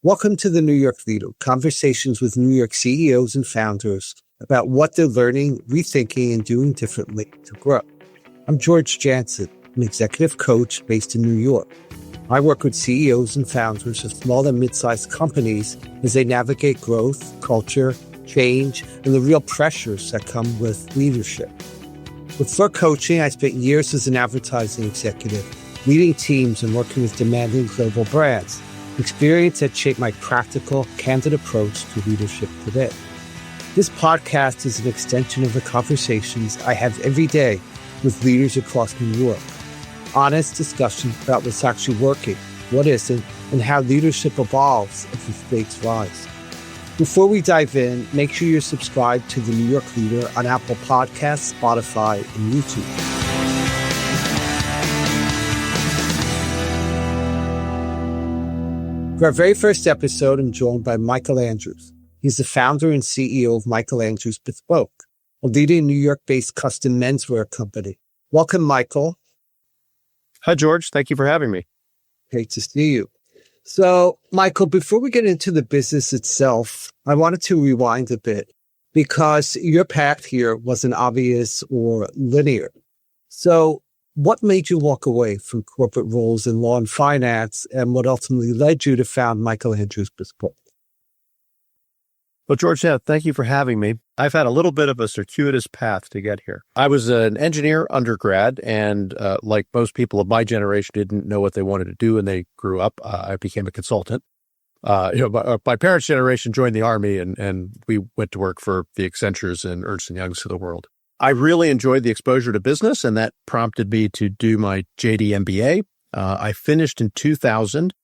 Welcome to the New York Leader, conversations with New York CEOs and founders about what they're learning, rethinking, and doing differently to grow. I'm George Jansen, an executive coach based in New York. I work with CEOs and founders of small and mid-sized companies as they navigate growth, culture, change, and the real pressures that come with leadership. Before coaching, I spent years as an advertising executive, leading teams and working with demanding global brands, experience that shaped my practical, candid approach to leadership today. This podcast is an extension of the conversations I have every day with leaders across New York. Honest discussion about what's actually working, what isn't, and how leadership evolves as the stakes rise. Before we dive in, make sure you're subscribed to the New York Leader on Apple Podcasts, Spotify, and YouTube. For our very first episode, I'm joined by Michael Andrews. He's the founder and CEO of Michael Andrews Bespoke, a leading New York-based custom menswear company. Welcome, Michael. Hi, George. Thank you for having me. Great to see you. So, Michael, before we get into the business itself, I wanted to rewind a bit because your path here wasn't obvious or linear. So, what made you walk away from corporate roles in law and finance, and what ultimately led you to found Michael Andrews Bespoke? Well, George, thank you for having me. I've had a little bit of a circuitous path to get here. I was an engineer undergrad, and like most people of my generation, didn't know what they wanted to do when they grew up. I became a consultant. My parents' generation joined the Army, and we went to work for the Accentures and Ernst & Youngs of the world. I really enjoyed the exposure to business, and that prompted me to do my JD MBA. I finished in 2000.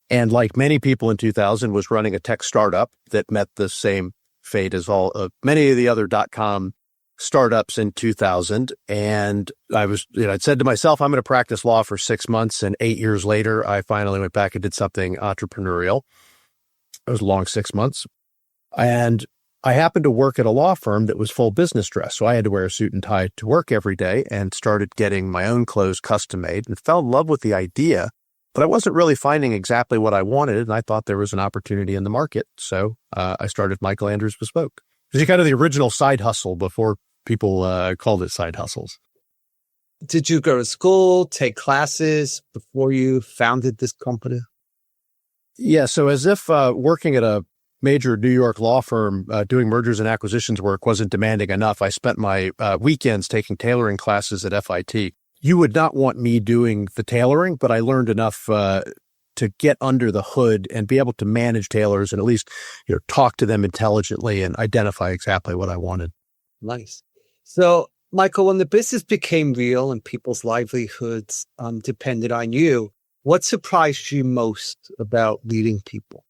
And like many people in 2000, was running a tech startup that met the same fate as many of the other .com startups in 2000. And I'd said to myself, I'm going to practice law for 6 months. And 8 years later, I finally went back and did something entrepreneurial. It was a long 6 months. And I happened to work at a law firm that was full business dress. So I had to wear a suit and tie to work every day and started getting my own clothes custom made and fell in love with the idea. But I wasn't really finding exactly what I wanted, and I thought there was an opportunity in the market. So I started Michael Andrews Bespoke. It was kind of the original side hustle before people called it side hustles. Did you go to school, take classes before you founded this company? Yeah, so as if working at a major New York law firm doing mergers and acquisitions work wasn't demanding enough, I spent my weekends taking tailoring classes at FIT. You would not want me doing the tailoring, but I learned enough to get under the hood and be able to manage tailors and at least talk to them intelligently and identify exactly what I wanted. Nice. So, Michael, when the business became real and people's livelihoods depended on you, what surprised you most about leading people?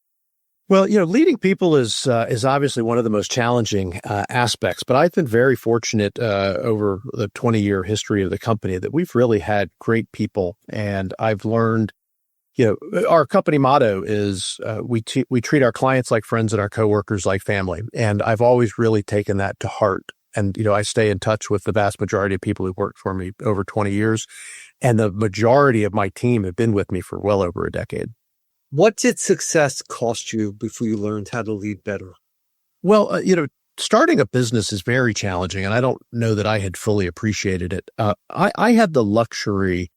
Well, leading people is obviously one of the most challenging aspects, but I've been very fortunate over the 20-year history of the company that we've really had great people. And I've learned, our company motto is we treat our clients like friends and our coworkers like family. And I've always really taken that to heart. And, I stay in touch with the vast majority of people who've worked for me over 20 years. And the majority of my team have been with me for well over a decade. What did success cost you before you learned how to lead better? Well, starting a business is very challenging, and I don't know that I had fully appreciated it. I had the luxury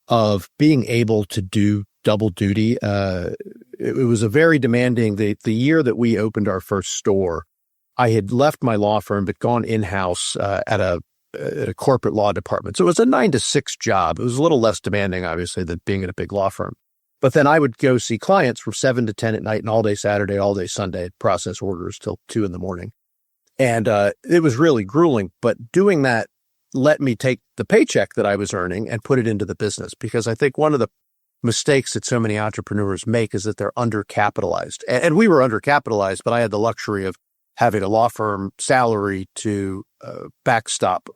of being able to do double duty. It was a very demanding, the year that we opened our first store, I had left my law firm, but gone in-house at a corporate law department. So it was a 9 to 6 job. It was a little less demanding, obviously, than being at a big law firm. But then I would go see clients from 7 to 10 at night and all day Saturday, all day Sunday, process orders till 2 a.m. And it was really grueling. But doing that let me take the paycheck that I was earning and put it into the business. Because I think one of the mistakes that so many entrepreneurs make is that they're undercapitalized. And we were undercapitalized, but I had the luxury of having a law firm salary to backstop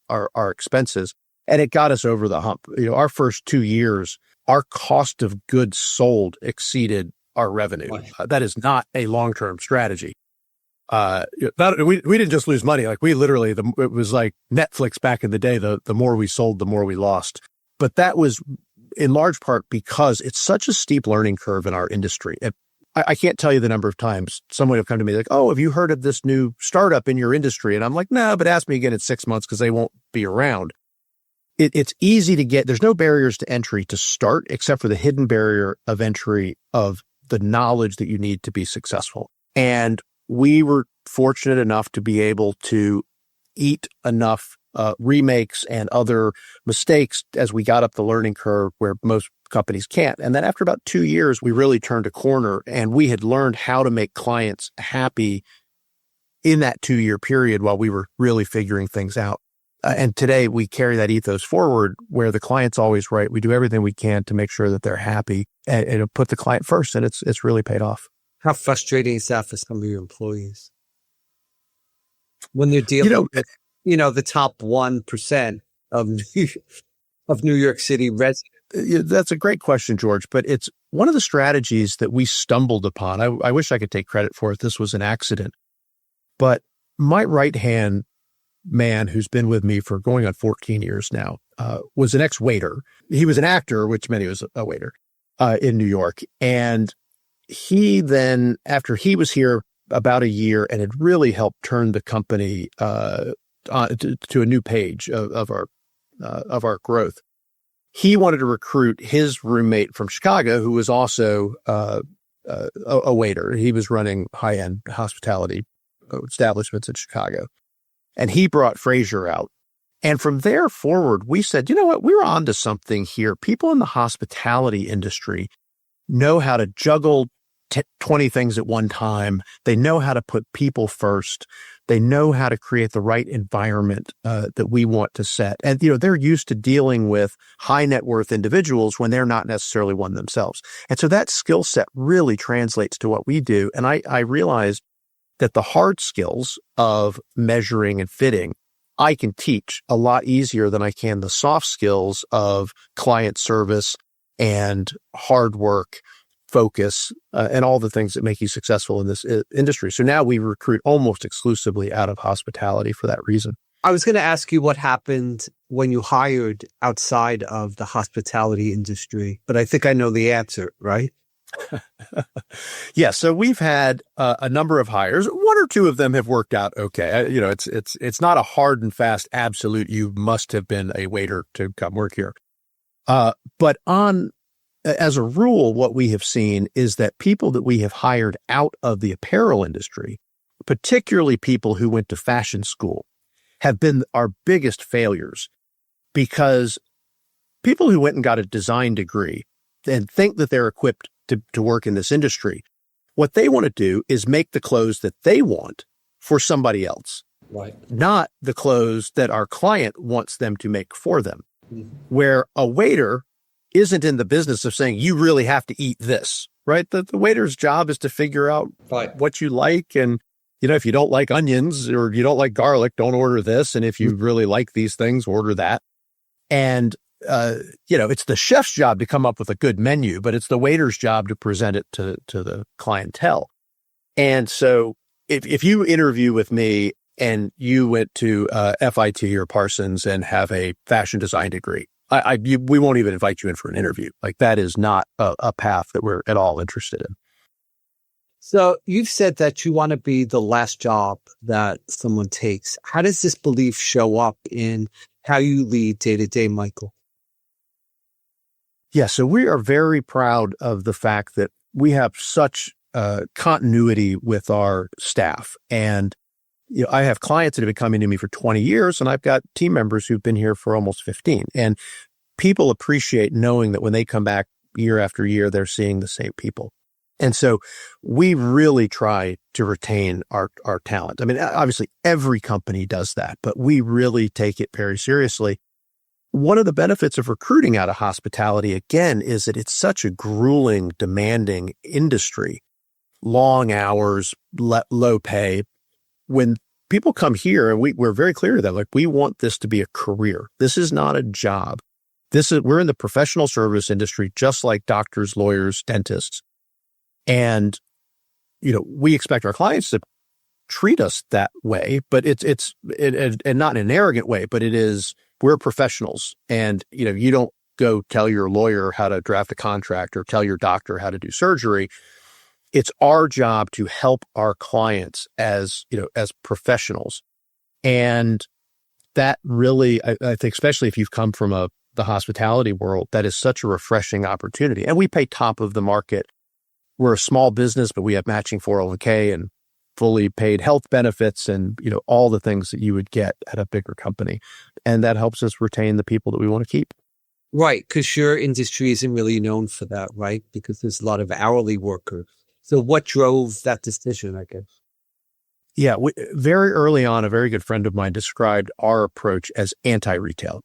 our expenses. And it got us over the hump. Our first 2 years, our cost of goods sold exceeded our revenue. That is not a long-term strategy. We didn't just lose money. Like we literally, it was like Netflix back in the day. The more we sold, the more we lost. But that was in large part because it's such a steep learning curve in our industry. I can't tell you the number of times someone will come to me like, oh, have you heard of this new startup in your industry? And I'm like, no, but ask me again in 6 months because they won't be around. It's easy to get, there's no barriers to entry to start except for the hidden barrier of entry of the knowledge that you need to be successful. And we were fortunate enough to be able to eat enough remakes and other mistakes as we got up the learning curve where most companies can't. And then after about 2 years, we really turned a corner and we had learned how to make clients happy in that 2-year period while we were really figuring things out. And today we carry that ethos forward where the client's always right. We do everything we can to make sure that they're happy and put the client first. And it's really paid off. How frustrating is that for some of your employees? When they're dealing with, the top 1% of New York City residents. That's a great question, George, but it's one of the strategies that we stumbled upon. I wish I could take credit for it. This was an accident. But my right-hand man who's been with me for going on 14 years now was an ex-waiter. He was an actor, which meant he was a waiter in New York. And he then, after he was here about a year and had really helped turn the company to a new page of our growth, he wanted to recruit his roommate from Chicago, who was also a waiter. He was running high-end hospitality establishments in Chicago. And he brought Fraser out. And from there forward, we said, you know what, we're on to something here. People in the hospitality industry know how to juggle 20 things at one time. They know how to put people first. They know how to create the right environment that we want to set. And, they're used to dealing with high net worth individuals when they're not necessarily one themselves. And so that skill set really translates to what we do. And I realized that the hard skills of measuring and fitting, I can teach a lot easier than I can the soft skills of client service and hard work, focus, and all the things that make you successful in this industry. So now we recruit almost exclusively out of hospitality for that reason. I was going to ask you what happened when you hired outside of the hospitality industry, but I think I know the answer, right? Yeah, so we've had a number of hires. 1 or 2 of them have worked out okay. It's not a hard and fast absolute. You must have been a waiter to come work here. But as a rule, what we have seen is that people that we have hired out of the apparel industry, particularly people who went to fashion school, have been our biggest failures because people who went and got a design degree and think that they're equipped to work in this industry, what they want to do is make the clothes that they want for somebody else, right? Not the clothes that our client wants them to make for them. Mm-hmm. Where a waiter isn't in the business of saying, you really have to eat this, right? The waiter's job is to figure out what you like. And, if you don't like onions or you don't like garlic, don't order this. And if you really like these things, order that. And it's the chef's job to come up with a good menu, but it's the waiter's job to present it to the clientele. And so if you interview with me and you went to FIT or Parsons and have a fashion design degree, we won't even invite you in for an interview. Like that is not a path that we're at all interested in. So you've said that you want to be the last job that someone takes. How does this belief show up in how you lead day to day, Michael? Yeah, so we are very proud of the fact that we have such continuity with our staff. And I have clients that have been coming to me for 20 years, and I've got team members who've been here for almost 15. And people appreciate knowing that when they come back year after year, they're seeing the same people. And so we really try to retain our talent. I mean, obviously, every company does that, but we really take it very seriously. One of the benefits of recruiting out of hospitality, again, is that it's such a grueling, demanding industry, long hours, low pay. When people come here, and we're very clear to them, like, we want this to be a career. This is not a job. We're in the professional service industry, just like doctors, lawyers, dentists. And, we expect our clients to treat us that way, but it's not in an arrogant way, but we're professionals. And, you don't go tell your lawyer how to draft a contract or tell your doctor how to do surgery. it's our job to help our clients as professionals. And that really, I think, especially if you've come from the hospitality world, that is such a refreshing opportunity. And we pay top of the market. We're a small business, but we have matching 401k and fully paid health benefits and, all the things that you would get at a bigger company. And that helps us retain the people that we want to keep. Right, because your industry isn't really known for that, right? Because there's a lot of hourly workers. So what drove that decision, I guess? Yeah, very early on, a very good friend of mine described our approach as anti-retail.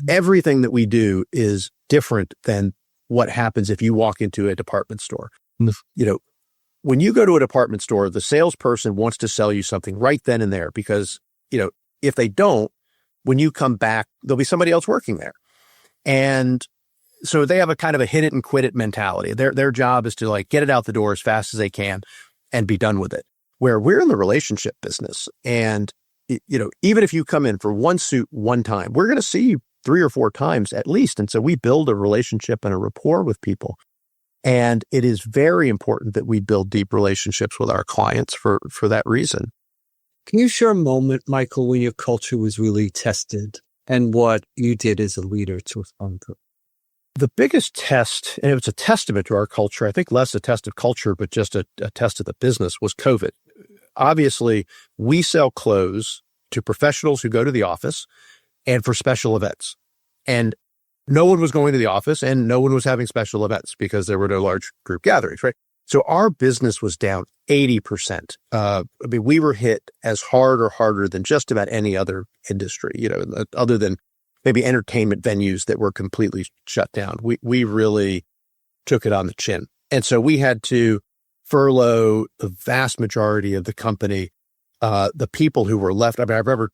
Everything that we do is different than what happens if you walk into a department store. When you go to a department store, the salesperson wants to sell you something right then and there because, if they don't, when you come back, there'll be somebody else working there. And so they have a kind of a hit it and quit it mentality. Their job is to get it out the door as fast as they can and be done with it. Where we're in the relationship business. And, even if you come in for one suit one time, we're going to see you 3 or 4 times at least. And so we build a relationship and a rapport with people. And it is very important that we build deep relationships with our clients for that reason. Can you share a moment, Michael, when your culture was really tested and what you did as a leader to respond to it? The biggest test, and it was a testament to our culture, I think less a test of culture, but just a test of the business, was COVID. Obviously, we sell clothes to professionals who go to the office and for special events. And no one was going to the office and no one was having special events because there were no large group gatherings, right? So our business was down 80%. We were hit as hard or harder than just about any other industry, other than maybe entertainment venues that were completely shut down. We really took it on the chin. And so we had to furlough the vast majority of the company. The people who were left, I remember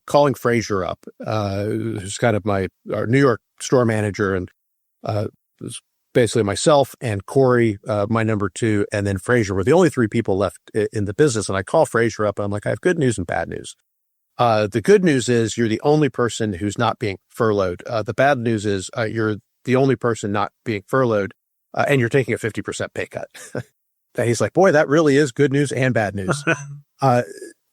calling Fraser up, who's kind of our New York store manager, and it was basically myself and Corey, my number 2, and then Fraser were the only 3 people left in the business. And I call Fraser up and I'm like, I have good news and bad news. The good news is you're the only person who's not being furloughed. The bad news is you're the only person not being furloughed, and you're taking a 50% pay cut. He's like, boy, that really is good news and bad news.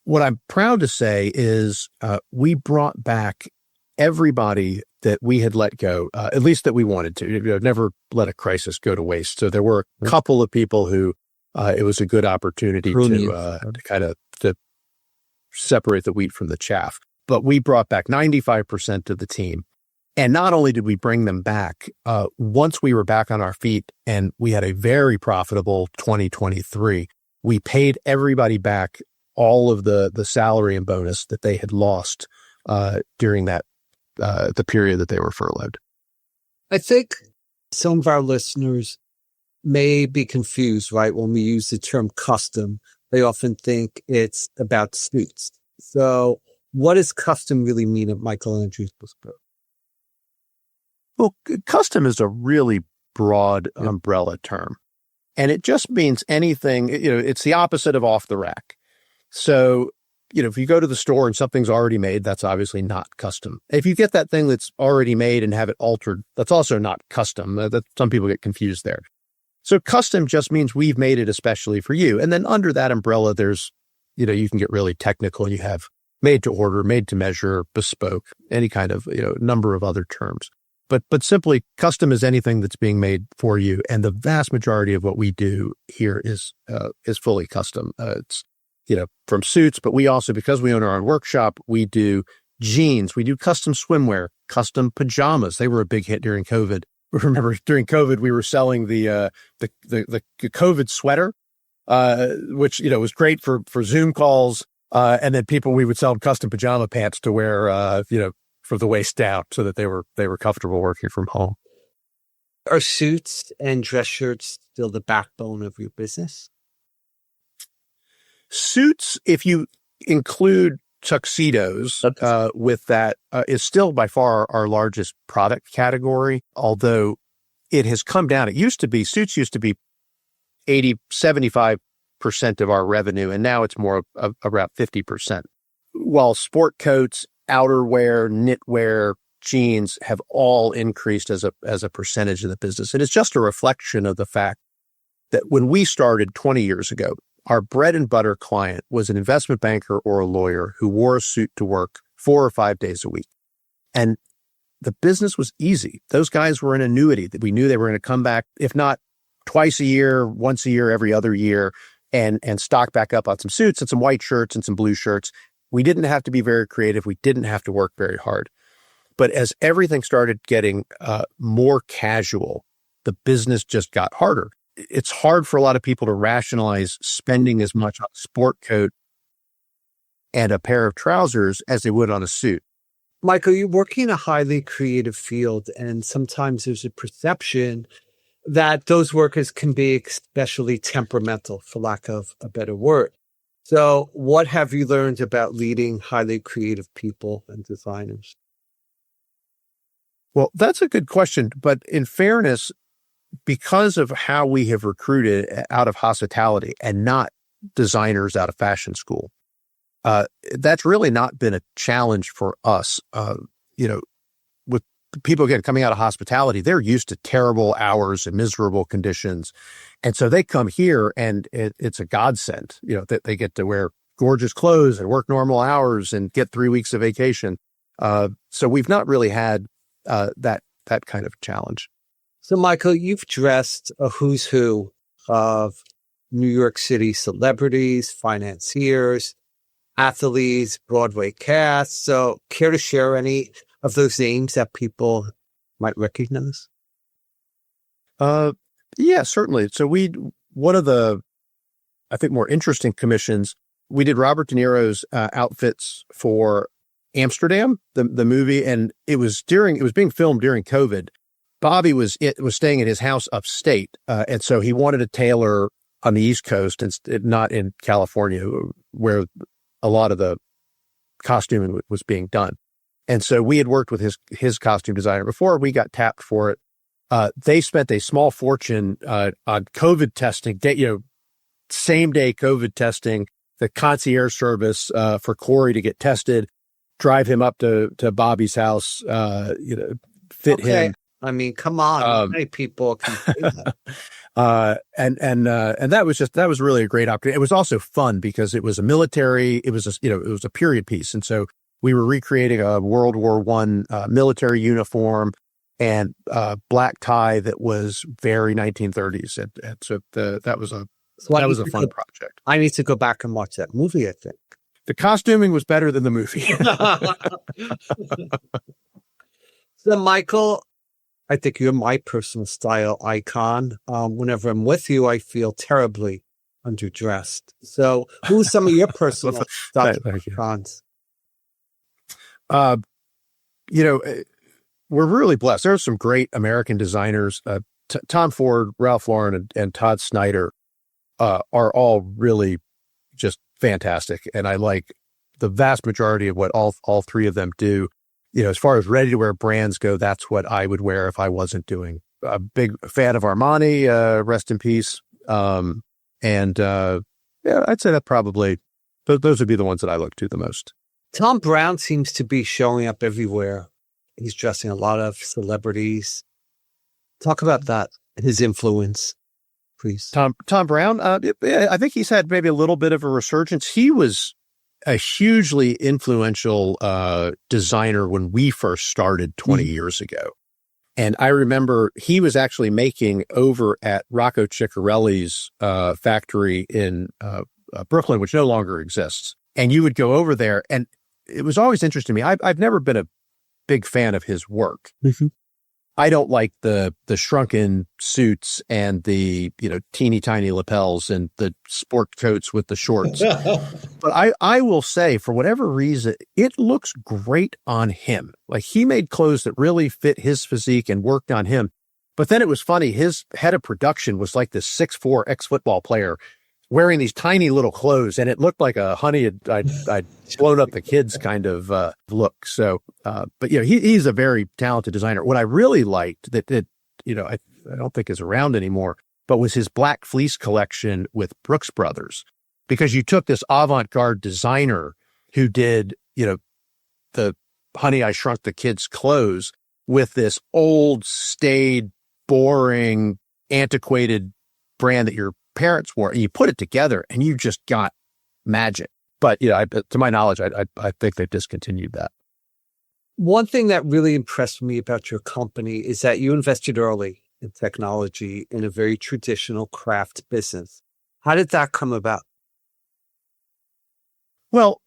What I'm proud to say is we brought back everybody that we had let go, at least that we wanted to. Never let a crisis go to waste. So there were a couple of people who it was a good opportunity to kind of separate the wheat from the chaff. But we brought back 95% of the team. And not only did we bring them back, once we were back on our feet and we had a very profitable 2023, we paid everybody back all of the salary and bonus that they had lost during the period that they were furloughed. I think some of our listeners may be confused, right? When we use the term custom, they often think it's about suits. So what does custom really mean at Michael Andrews Bespoke? Well, custom is a really broad umbrella term. And it just means anything, it's the opposite of off the rack. So, if you go to the store and something's already made, that's obviously not custom. If you get that thing that's already made and have it altered, that's also not custom. Some people get confused there. So custom just means we've made it especially for you. And then under that umbrella, there's, you can get really technical and you have made to order, made to measure, bespoke, any kind of, number of other terms. But simply custom is anything that's being made for you. And the vast majority of what we do here is fully custom. It's, from suits, but we also, because we own our own workshop, we do jeans, we do custom swimwear, custom pajamas. They were a big hit during COVID. Remember during COVID, we were selling the COVID sweater, which, was great for Zoom calls. And then we would sell custom pajama pants to wear, from the waist down so that they were comfortable working from home. Are suits and dress shirts still the backbone of your business? Suits, if you include tuxedos with that, is still by far our largest product category, although it has come down. Suits used to be 75% of our revenue, and now it's more of around 50%. While sport coats, outerwear, knitwear, jeans have all increased as a percentage of the business. And it's just a reflection of the fact that when we started 20 years ago, our bread and butter client was an investment banker or a lawyer who wore a suit to work 4 or 5 days a week. And the business was easy. Those guys were an annuity that we knew they were going to come back, if not twice a year, once a year, every other year, and stock back up on some suits and some white shirts and some blue shirts. We didn't have to be very creative. We didn't have to work very hard. But as everything started getting more casual, the business just got harder. It's hard for a lot of people to rationalize spending as much on a sport coat and a pair of trousers as they would on a suit. Michael, you're working in a highly creative field, and sometimes there's a perception that those workers can be especially temperamental, for lack of a better word. So what have you learned about leading highly creative people and designers? Well, that's a good question. But in fairness, because of how we have recruited out of hospitality and not designers out of fashion school, that's really not been a challenge for us. With people, again, coming out of hospitality, they're used to terrible hours and miserable conditions. And so they come here and it's a godsend, that they get to wear gorgeous clothes and work normal hours and get 3 weeks of vacation. So we've not really had that kind of challenge. So, Michael, you've dressed a who's who of New York City celebrities, financiers, athletes, Broadway cast. So, care to share any of those names that people might recognize? Yeah, certainly. So one of the, I think, more interesting commissions, we did Robert De Niro's outfits for Amsterdam, the movie, and it was being filmed during COVID. Bobby was staying at his house upstate, and so he wanted to tailor on the East Coast and not in California, where a lot of the costuming was being done. And so we had worked with his costume designer before. We got tapped for it. They spent a small fortune on COVID testing, same day COVID testing, the concierge service for Corey to get tested, drive him up to Bobby's house, fit him. I mean, come on, how many people can do that? And that was really a great opportunity. It was also fun because it was a military, it was a period piece. And so we were recreating a World War I military uniform and black tie that was very 1930s. And so that was a fun project. I need to go back and watch that movie, I think. The costuming was better than the movie. So, Michael, I think you're my personal style icon. Whenever I'm with you, I feel terribly underdressed. So who are some of your personal style icons? We're really blessed. There are some great American designers. Tom Ford, Ralph Lauren, and Todd Snyder are all really just fantastic. And I like the vast majority of what all three of them do. As far as ready-to-wear brands go, that's what I would wear if I wasn't doing. A big fan of Armani, rest in peace. I'd say that probably, those would be the ones that I look to the most. Tom Brown seems to be showing up everywhere. He's dressing a lot of celebrities. Talk about that, his influence, please. Tom Brown, I think he's had maybe a little bit of a resurgence. He was a hugely influential designer when we first started 20 years ago. And I remember he was actually making over at Rocco Ciccarelli's factory in Brooklyn, which no longer exists. And you would go over there, and it was always interesting to me. I've never been a big fan of his work. Mm-hmm. I don't like the shrunken suits and the, teeny tiny lapels and the sport coats with the shorts. But I will say, for whatever reason, it looks great on him. Like, he made clothes that really fit his physique and worked on him. But then it was funny. His head of production was like this 6'4" ex-football player wearing these tiny little clothes, and it looked like a I'd blown up the kids kind of look. So, but he's a very talented designer. What I really liked that I don't think is around anymore, but was his Black Fleece collection with Brooks Brothers, because you took this avant-garde designer who did the Honey, I Shrunk the Kids clothes with this old, staid, boring, antiquated brand that your parents wore, and you put it together and you just got magic. But, to my knowledge, I think they've discontinued that. One thing that really impressed me about your company is that you invested early in technology in a very traditional craft business. How did that come about? Well,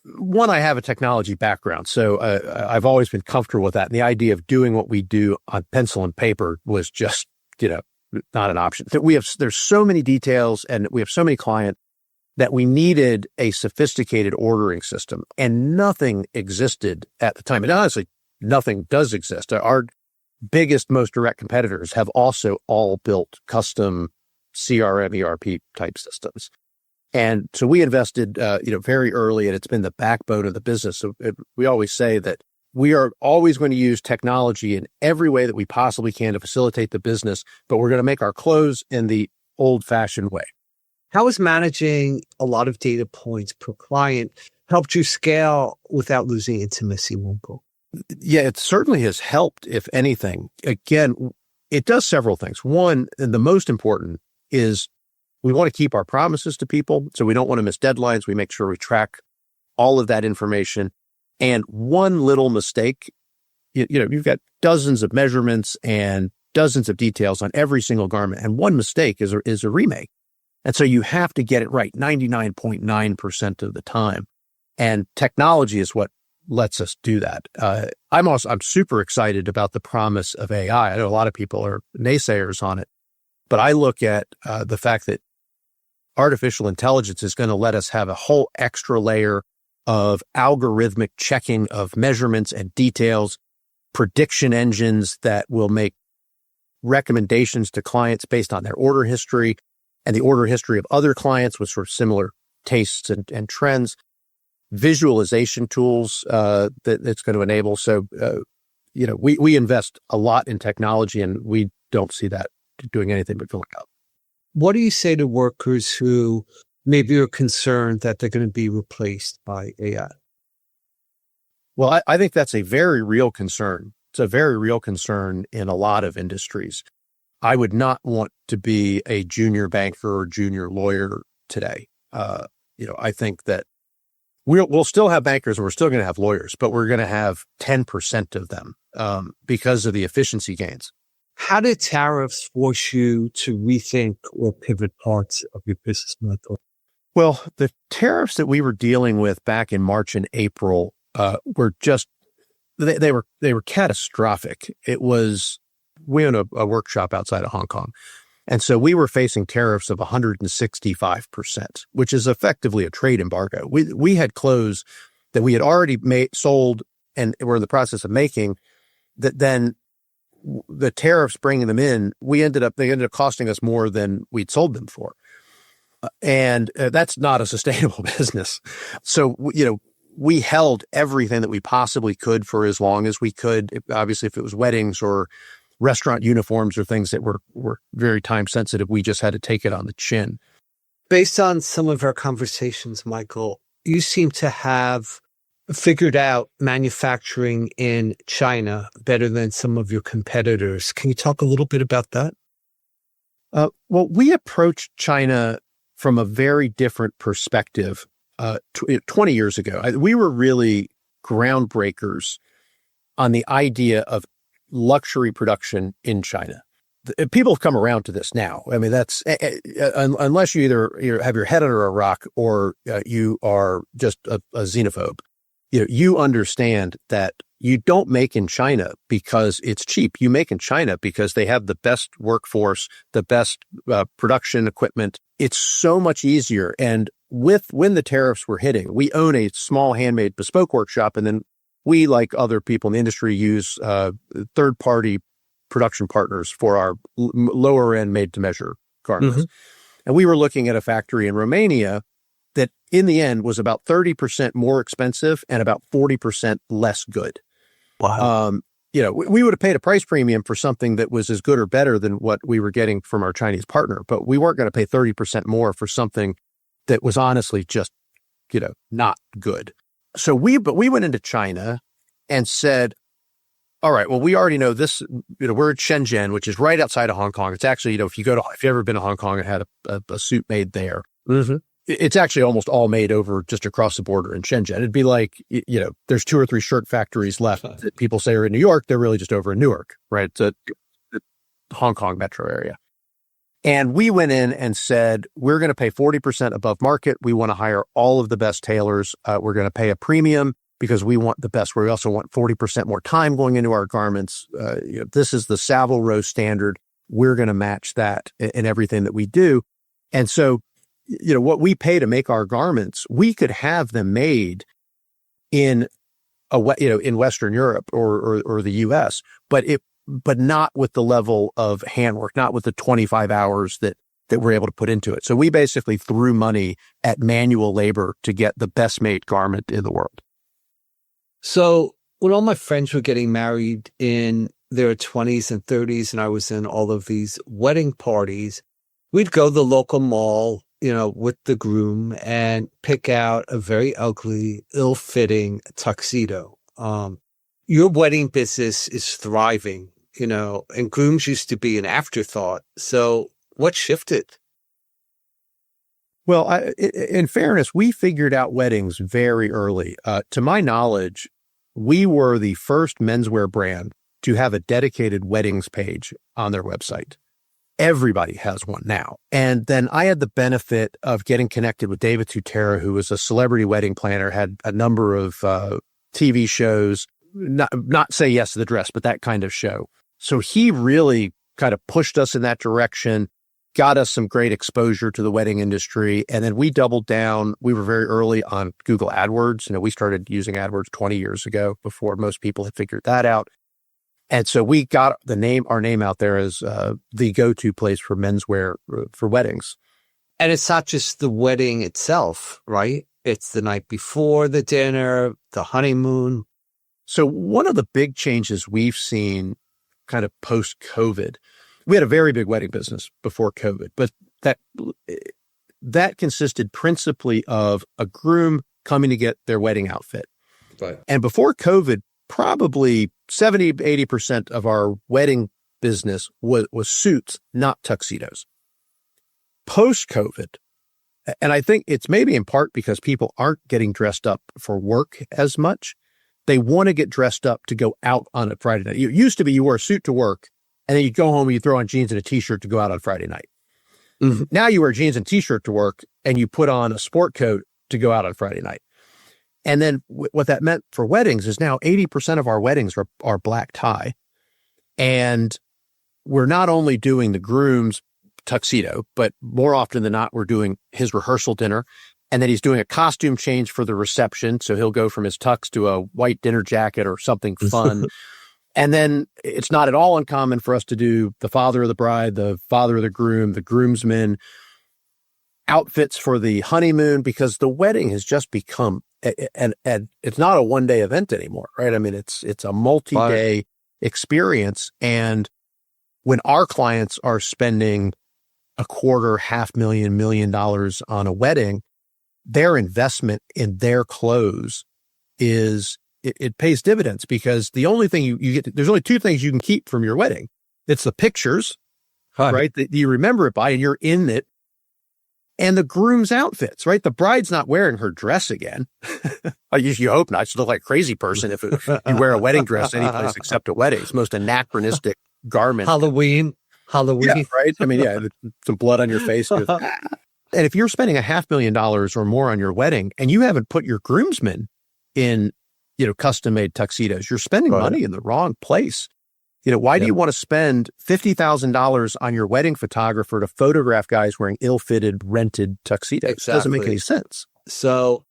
one, I have a technology background, so I've always been comfortable with that. And the idea of doing what we do on pencil and paper was just, not an option. There's so many details and we have so many clients that we needed a sophisticated ordering system, and nothing existed at the time. And honestly, nothing does exist. Our biggest, most direct competitors have also all built custom CRM, ERP type systems. And so we invested, very early, and it's been the backbone of the business. So we always say that we are always going to use technology in every way that we possibly can to facilitate the business, but we're going to make our clothes in the old-fashioned way. How has managing a lot of data points per client helped you scale without losing intimacy, Michael? Yeah, it certainly has helped, if anything. Again, it does several things. One, and the most important, is we want to keep our promises to people, so we don't want to miss deadlines. We make sure we track all of that information. And one little mistake, you've got dozens of measurements and dozens of details on every single garment, and one mistake is a remake. And so you have to get it right 99.9% of the time. And technology is what lets us do that. I'm super excited about the promise of AI. I know a lot of people are naysayers on it, but I look at the fact that artificial intelligence is going to let us have a whole extra layer of algorithmic checking of measurements and details, prediction engines that will make recommendations to clients based on their order history and the order history of other clients with sort of similar tastes and trends, visualization tools that it's going to enable. So, we invest a lot in technology, and we don't see that doing anything but filling up. What do you say to workers who maybe are concerned that they're going to be replaced by AI? Well, I think that's a very real concern. It's a very real concern in a lot of industries. I would not want to be a junior banker or junior lawyer today. I think that we'll still have bankers and we're still going to have lawyers, but we're going to have 10% of them because of the efficiency gains. How did tariffs force you to rethink or pivot parts of your business method? Well, the tariffs that we were dealing with back in March and April were just, they were catastrophic. We own a workshop outside of Hong Kong. And so we were facing tariffs of 165%, which is effectively a trade embargo. We had clothes that we had already sold and were in the process of making that then the tariffs bringing them in, they ended up costing us more than we'd sold them for. And that's not a sustainable business. So, we held everything that we possibly could for as long as we could. Obviously, if it was weddings or restaurant uniforms or things that were very time sensitive, we just had to take it on the chin. Based on some of our conversations, Michael, you seem to have figured out manufacturing in China better than some of your competitors. Can you talk a little bit about that? Well, we approached China from a very different perspective 20 years ago. We were really groundbreakers on the idea of luxury production in China. People have come around to this now. I mean, that's unless you either have your head under a rock or you are just a xenophobe. You understand that you don't make in China because it's cheap. You make in China because they have the best workforce, the best production equipment. It's so much easier. And when the tariffs were hitting, we own a small handmade bespoke workshop, and then we, like other people in the industry, use third-party production partners for our lower-end made-to-measure garments. Mm-hmm. And we were looking at a factory in Romania that, in the end, was about 30% more expensive and about 40% less good. Wow. We would have paid a price premium for something that was as good or better than what we were getting from our Chinese partner, but we weren't going to pay 30% more for something that was honestly just, not good. So we went into China and said, all right, well, we already know this, we're at Shenzhen, which is right outside of Hong Kong. It's actually, if you've ever been to Hong Kong and had a suit made there, it's actually almost all made over just across the border in Shenzhen. It'd be like, there's 2 or 3 shirt factories left that people say are in New York. They're really just over in Newark, right? It's a Hong Kong metro area. And we went in and said, we're going to pay 40% above market. We want to hire all of the best tailors. We're going to pay a premium because we want the best. We also want 40% more time going into our garments. This is the Savile Row standard. We're going to match that in everything that we do. And so, what we pay to make our garments, we could have them made in in Western Europe or the US, but not with the level of handwork, not with the 25 hours that we're able to put into it. So we basically threw money at manual labor to get the best made garment in the world. So when all my friends were getting married in their 20s and 30s, and I was in all of these wedding parties, we'd go to the local mall, with the groom and pick out a very ugly, ill-fitting tuxedo. Your wedding business is thriving, and grooms used to be an afterthought. So what shifted? Well, in fairness, we figured out weddings very early. To my knowledge, we were the first menswear brand to have a dedicated weddings page on their website. Everybody has one now. And then I had the benefit of getting connected with David Tutera, who was a celebrity wedding planner, had a number of TV shows, not Say Yes to the Dress, but that kind of show. So he really kind of pushed us in that direction, got us some great exposure to the wedding industry. And then we doubled down. We were very early on Google AdWords. We started using AdWords 20 years ago before most people had figured that out. And so we got our name out there as the go-to place for menswear for weddings. And it's not just the wedding itself, right? It's the night before the dinner, the honeymoon. So one of the big changes we've seen kind of post-COVID, we had a very big wedding business before COVID, but that consisted principally of a groom coming to get their wedding outfit. Right. And before COVID, probably 70, 80% of our wedding business was suits, not tuxedos. Post-COVID, and I think it's maybe in part because people aren't getting dressed up for work as much. They want to get dressed up to go out on a Friday night. It used to be you wore a suit to work, and then you go home and you throw on jeans and a t-shirt to go out on Friday night. Mm-hmm. Now you wear jeans and t-shirt to work, and you put on a sport coat to go out on Friday night. And then what that meant for weddings is now 80% of our weddings are black tie. And we're not only doing the groom's tuxedo, but more often than not, we're doing his rehearsal dinner. And then he's doing a costume change for the reception. So he'll go from his tux to a white dinner jacket or something fun. And then it's not at all uncommon for us to do the father of the bride, the father of the groom, the groomsmen, outfits for the honeymoon, because the wedding has just become, and it's not a one-day event anymore, right? I mean, it's a multi-day experience. And when our clients are spending $250,000, $500,000, $1 million on a wedding, their investment in their clothes it pays dividends, because the only thing you get, there's only 2 things you can keep from your wedding. It's the pictures, right? That you remember it by, and you're in it. And the groom's outfits, right? The bride's not wearing her dress again. You hope not. She'll look like a crazy person if you wear a wedding dress anyplace except a wedding. It's the most anachronistic garment. Halloween. Yeah, right? I mean, yeah, some blood on your face. And if you're spending $500,000 or more on your wedding and you haven't put your groomsmen in, custom-made tuxedos, you're spending money in the wrong place. Why do you want to spend $50,000 on your wedding photographer to photograph guys wearing ill-fitted, rented tuxedos? Exactly. It doesn't make any sense. So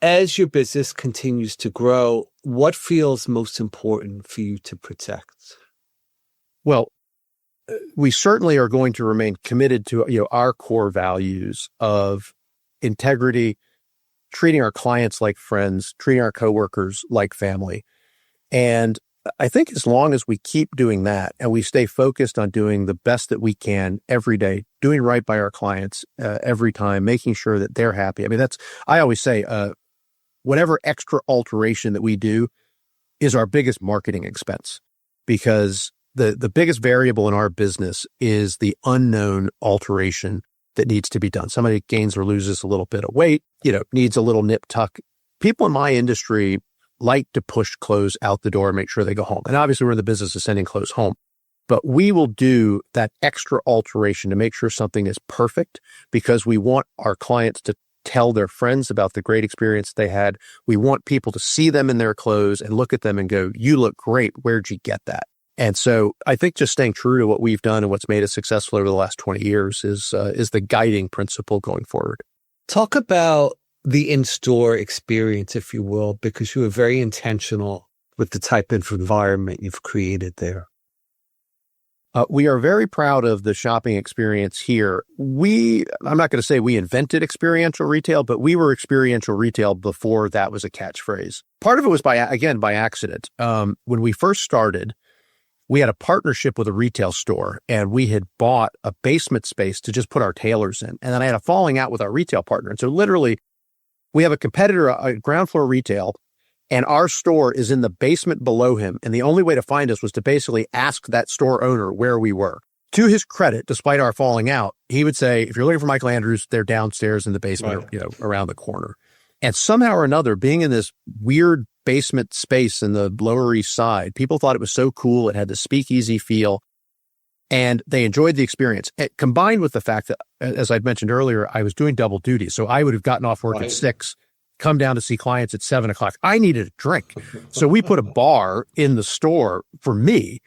as your business continues to grow, what feels most important for you to protect? Well, we certainly are going to remain committed to our core values of integrity, treating our clients like friends, treating our coworkers like family. And I think as long as we keep doing that and we stay focused on doing the best that we can every day, doing right by our clients every time, making sure that they're happy. I mean, I always say, whatever extra alteration that we do, is our biggest marketing expense, because the biggest variable in our business is the unknown alteration that needs to be done. Somebody gains or loses a little bit of weight, needs a little nip tuck. People in my industry like to push clothes out the door and make sure they go home. And obviously we're in the business of sending clothes home, but we will do that extra alteration to make sure something is perfect, because we want our clients to tell their friends about the great experience they had. We want people to see them in their clothes and look at them and go, "You look great. Where'd you get that?" And so I think just staying true to what we've done and what's made us successful over the last 20 years is the guiding principle going forward. Talk about the in-store experience, if you will, because you were very intentional with the type of environment you've created there. We are very proud of the shopping experience here. I'm not going to say we invented experiential retail, but we were experiential retail before that was a catchphrase. Part of it was by accident. When we first started, we had a partnership with a retail store, and we had bought a basement space to just put our tailors in. And then I had a falling out with our retail partner. And so literally, we have a competitor, a ground floor retail, and our store is in the basement below him. And the only way to find us was to basically ask that store owner where we were. To his credit, despite our falling out, he would say, "If you're looking for Michael Andrews, they're downstairs in the basement, right, around the corner." And somehow or another, being in this weird basement space in the Lower East Side, people thought it was so cool. It had the speakeasy feel, and they enjoyed the experience. Combined with the fact that, as I'd mentioned earlier, I was doing double duty. So I would have gotten off work at 6, come down to see clients at 7:00. I needed a drink. So we put a bar in the store for me,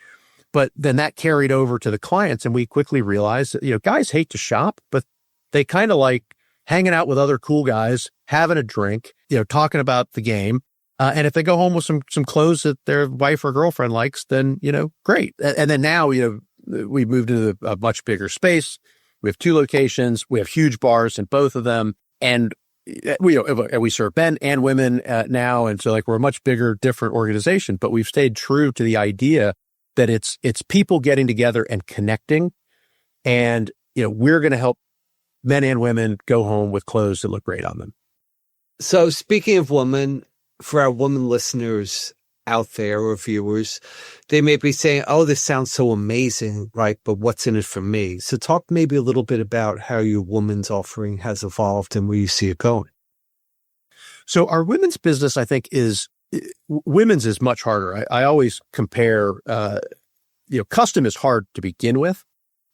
but then that carried over to the clients, and we quickly realized that, guys hate to shop, but they kind of like hanging out with other cool guys, having a drink, talking about the game. And if they go home with some clothes that their wife or girlfriend likes, then, great. And then now, we've moved into a much bigger space. We have 2 locations. We have huge bars in both of them. And we serve men and women now. And so we're a much bigger, different organization, but we've stayed true to the idea that it's people getting together and connecting. And, we're going to help men and women go home with clothes that look great on them. So speaking of women, for our women listeners out there or viewers, they may be saying, "Oh, this sounds so amazing, right? But what's in it for me?" So talk maybe a little bit about how your women's offering has evolved and where you see it going. So our women's business, I think, women's is much harder. I always compare, custom is hard to begin with.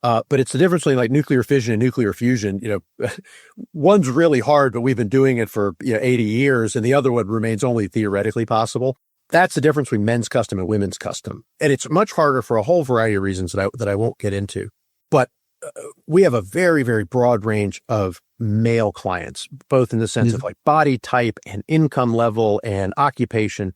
But it's the difference between nuclear fission and nuclear fusion. One's really hard, but we've been doing it for 80 years, and the other one remains only theoretically possible. That's the difference between men's custom and women's custom. And it's much harder for a whole variety of reasons that I won't get into. But we have a very, very broad range of male clients, both in the sense of body type and income level and occupation.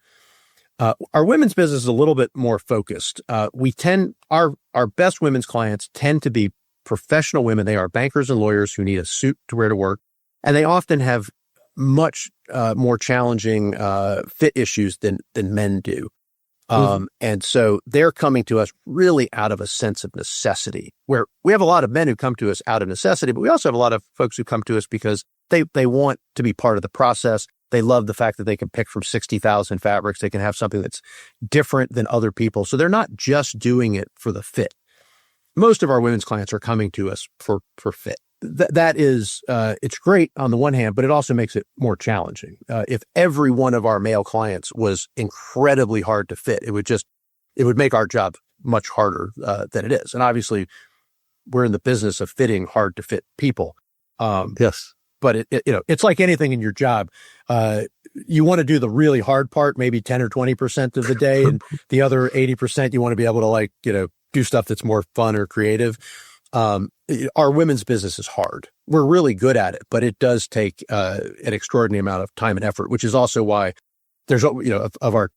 Our women's business is a little bit more focused. Our best women's clients tend to be professional women. They are bankers and lawyers who need a suit to wear to work. And they often have much more challenging fit issues than men do. And so they're coming to us really out of a sense of necessity, where we have a lot of men who come to us out of necessity, but we also have a lot of folks who come to us because they want to be part of the process. They love the fact that they can pick from 60,000 fabrics. They can have something that's different than other people. So they're not just doing it for the fit. Most of our women's clients are coming to us for fit. That is, it's great on the one hand, but it also makes it more challenging. If every one of our male clients was incredibly hard to fit, it would make our job much harder than it is. And obviously, we're in the business of fitting hard to fit people. Yes. But it's like anything in your job. You want to do the really hard part, maybe 10 or 20% of the day, and the other 80% you want to be able to do stuff that's more fun or creative. Our women's business is hard. We're really good at it, but it does take an extraordinary amount of time and effort, which is also why there's of our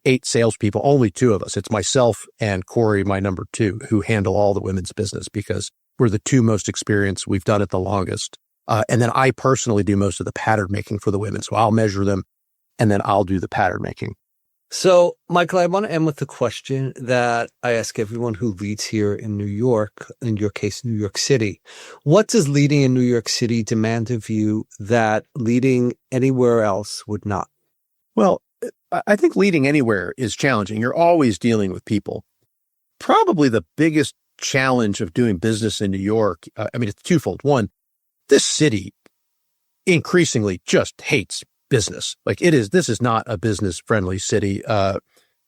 8 salespeople, only 2 of us. It's myself and Corey, my number 2, who handle all the women's business because we're the 2 most experienced. We've done it the longest. And then I personally do most of the pattern making for the women. So I'll measure them and then I'll do the pattern making. So, Michael, I want to end with the question that I ask everyone who leads here in New York, in your case, New York City. What does leading in New York City demand of you that leading anywhere else would not? Well, I think leading anywhere is challenging. You're always dealing with people. Probably the biggest challenge of doing business in New York, it's twofold. One, this city increasingly just hates business. This is not a business-friendly city.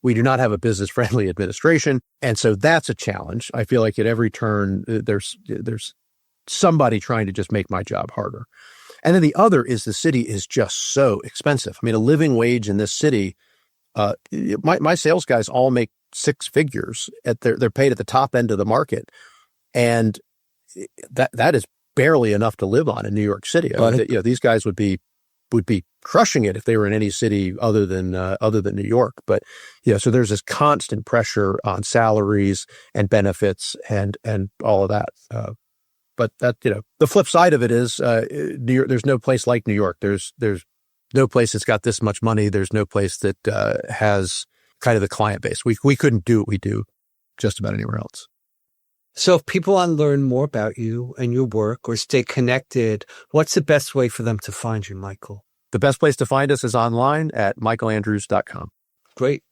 We do not have a business-friendly administration. And so that's a challenge. I feel like at every turn, there's somebody trying to just make my job harder. And then the other is the city is just so expensive. A living wage in this city, my sales guys all make six figures. They're paid at the top end of the market. And that is barely enough to live on in New York City. These guys would be crushing it if they were in any city other than New York. But so there's this constant pressure on salaries and benefits and all of that. But that, the flip side of it is New York, there's no place like New York. There's no place that's got this much money. There's no place that has kind of the client base. We couldn't do what we do just about anywhere else. So if people want to learn more about you and your work or stay connected, what's the best way for them to find you, Michael? The best place to find us is online at michaelandrews.com. Great.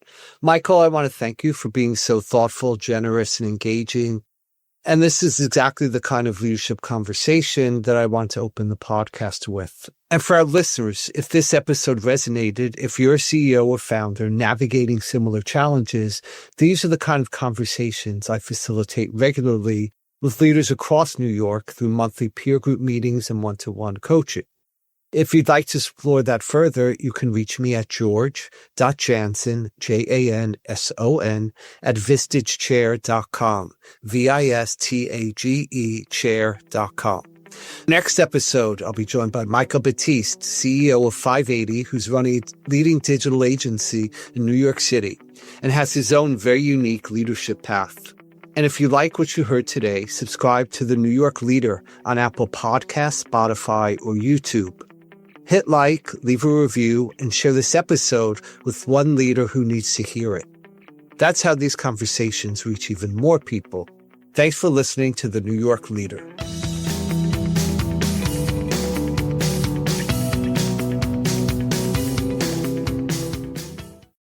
Michael, I want to thank you for being so thoughtful, generous, and engaging. And this is exactly the kind of leadership conversation that I want to open the podcast with. And for our listeners, if this episode resonated, if you're a CEO or founder navigating similar challenges, these are the kind of conversations I facilitate regularly with leaders across New York through monthly peer group meetings and one-to-one coaching. If you'd like to explore that further, you can reach me at george.janson, Janson, at vistagechair.com, VISTAGE chair.com. Next episode, I'll be joined by Michael Batiste, CEO of 580, who's running a leading digital agency in New York City and has his own very unique leadership path. And if you like what you heard today, subscribe to The New York Leader on Apple Podcasts, Spotify, or YouTube. Hit like, leave a review, and share this episode with one leader who needs to hear it. That's how these conversations reach even more people. Thanks for listening to The New York Leader.